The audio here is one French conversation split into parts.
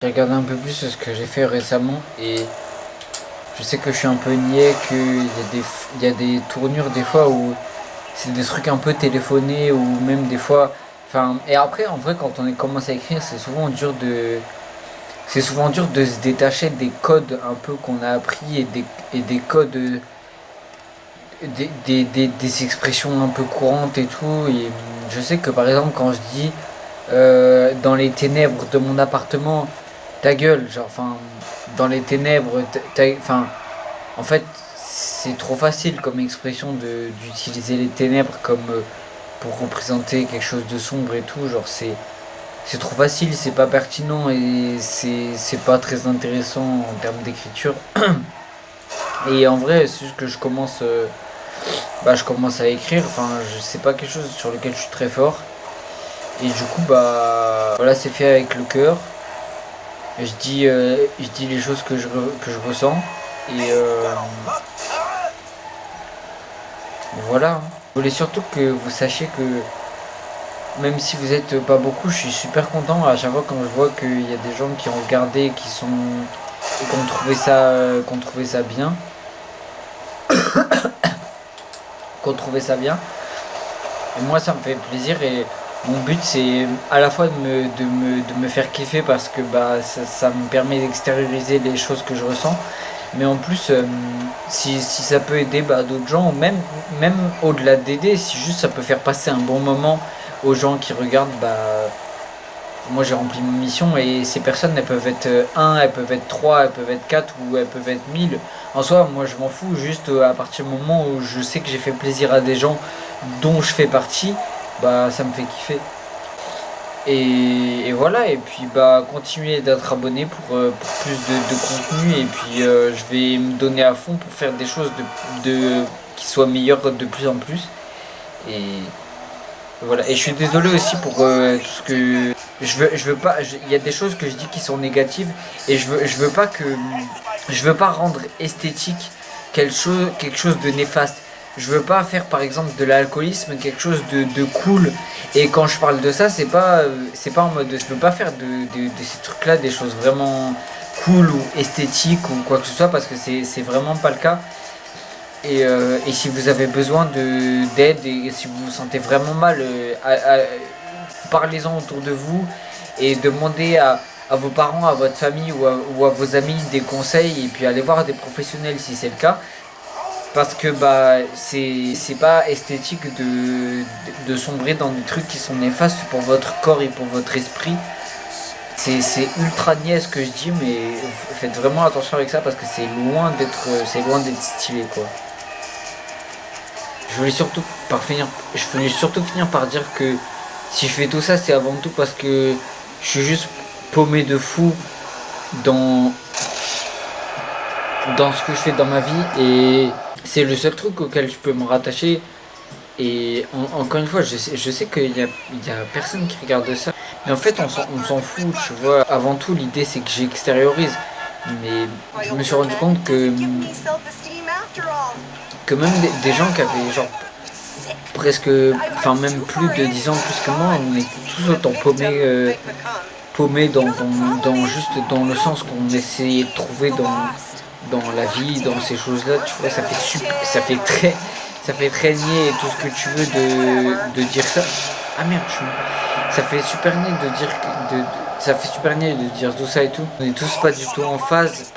J'ai regardé un peu plus ce que j'ai fait récemment et je sais que je suis un peu niais, il y a des tournures des fois où c'est des trucs un peu téléphonés ou même des fois. Enfin, et après, en vrai, quand commence à écrire, c'est souvent dur de se détacher des codes un peu qu'on a appris et des codes, des expressions un peu courantes et tout. Et je sais que par exemple, quand je dis dans les ténèbres de mon appartement, ta gueule, genre, enfin, dans les ténèbres, enfin, en fait, c'est trop facile comme expression d'utiliser les ténèbres comme pour représenter quelque chose de sombre et tout, genre, c'est trop facile, c'est pas pertinent et c'est pas très intéressant en termes d'écriture. Et en vrai, c'est juste que je commence à écrire, enfin, c'est pas quelque chose sur lequel je suis très fort. Et du coup, bah, voilà, c'est fait avec le cœur. Je dis les choses que je ressens. Et voilà. Je voulais surtout que vous sachiez que même si vous êtes pas beaucoup, je suis super content à chaque fois quand je vois qu'il y a des gens qui ont regardé, et qu'on trouvait ça bien, qu'on trouvait ça bien. Et moi, ça me fait plaisir et mon but, c'est à la fois de me faire kiffer parce que bah, ça me permet d'extérioriser les choses que je ressens. Mais en plus, si ça peut aider bah, d'autres gens, ou même au-delà d'aider, si juste ça peut faire passer un bon moment aux gens qui regardent, bah, moi j'ai rempli ma mission et ces personnes, elles peuvent être un, elles peuvent être 3, elles peuvent être 4 ou elles peuvent être 1000. En soi, moi je m'en fous, juste à partir du moment où je sais que j'ai fait plaisir à des gens dont je fais partie, bah ça me fait kiffer. Et voilà, et puis bah continuer d'être abonné pour plus de contenu et puis je vais me donner à fond pour faire des choses qui soient meilleures de plus en plus. Et voilà, et je suis désolé aussi pour tout ce que je veux pas, il y a des choses que je dis qui sont négatives et je veux pas rendre esthétique quelque chose de néfaste. Je veux pas faire par exemple de l'alcoolisme quelque chose de cool. Et quand je parle de ça, c'est pas en mode, je veux pas faire de ces trucs-là des choses vraiment cool ou esthétiques ou quoi que ce soit parce que c'est vraiment pas le cas. Et si vous avez besoin d'aide et si vous vous sentez vraiment mal, parlez-en autour de vous et demandez à vos parents, à votre famille ou à vos amis des conseils et puis allez voir des professionnels si c'est le cas. Parce que bah c'est pas esthétique de sombrer dans des trucs qui sont néfastes pour votre corps et pour votre esprit. C'est ultra niais ce que je dis mais faites vraiment attention avec ça parce que c'est loin d'être stylé quoi. Je voulais surtout je voulais surtout finir par dire que si je fais tout ça, c'est avant tout parce que je suis juste paumé de fou dans, dans ce que je fais dans ma vie et c'est le seul truc auquel je peux me rattacher. Et encore une fois, je sais il y a personne qui regarde ça. Mais en fait, on s'en fout, tu vois. Avant tout, l'idée, c'est que j'extériorise. Mais je me suis rendu compte que même des gens qui avaient genre presque, enfin même plus de 10 ans plus que moi, on était tous autant paumés juste dans le sens qu'on essayait de trouver dans la vie, dans ces choses-là, tu vois, ça fait très niais et tout ce que tu veux de dire ça. Ah merde, ça fait super niais ça fait super niais de dire tout ça et tout. On est tous pas du tout en phase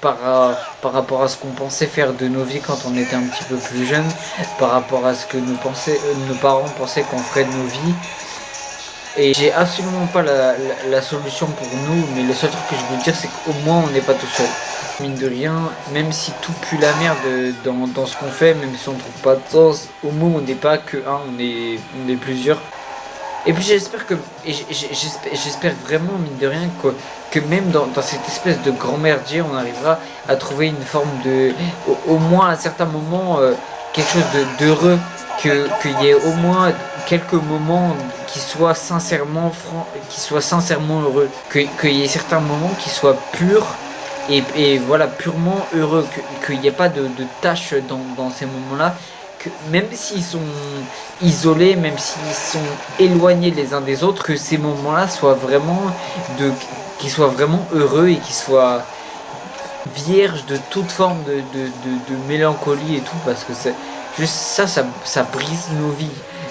par rapport à ce qu'on pensait faire de nos vies quand on était un petit peu plus jeune, par rapport à ce que nos parents pensaient qu'on ferait de nos vies. Et j'ai absolument pas la solution pour nous, mais le seul truc que je veux dire, c'est qu'au moins on n'est pas tout seul. Mine de rien, même si tout pue la merde dans ce qu'on fait, même si on trouve pas de sens, au moins on n'est pas que un, on est plusieurs. Et puis j'espère vraiment, mine de rien, que même dans cette espèce de grand merdier, on arrivera à trouver une forme au moins à certains moments, quelque chose d'heureux, qu'il y ait au moins quelques moments qui soient sincèrement heureux, qu'il y ait certains moments qui soient purs et voilà, purement heureux, qu'il n'y ait pas de tâches dans ces moments-là, que même s'ils sont isolés, même s'ils sont éloignés les uns des autres, que ces moments-là soient vraiment qu'ils soient vraiment heureux et qu'ils soient vierges de toute forme de mélancolie et tout, parce que c'est juste ça brise nos vies.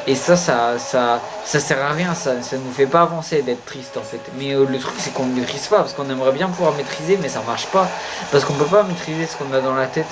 Et ça sert à rien, ça nous fait pas avancer d'être triste en fait. Mais le truc c'est qu'on ne maîtrise pas, parce qu'on aimerait bien pouvoir maîtriser, mais ça marche pas, parce qu'on peut pas maîtriser ce qu'on a dans la tête.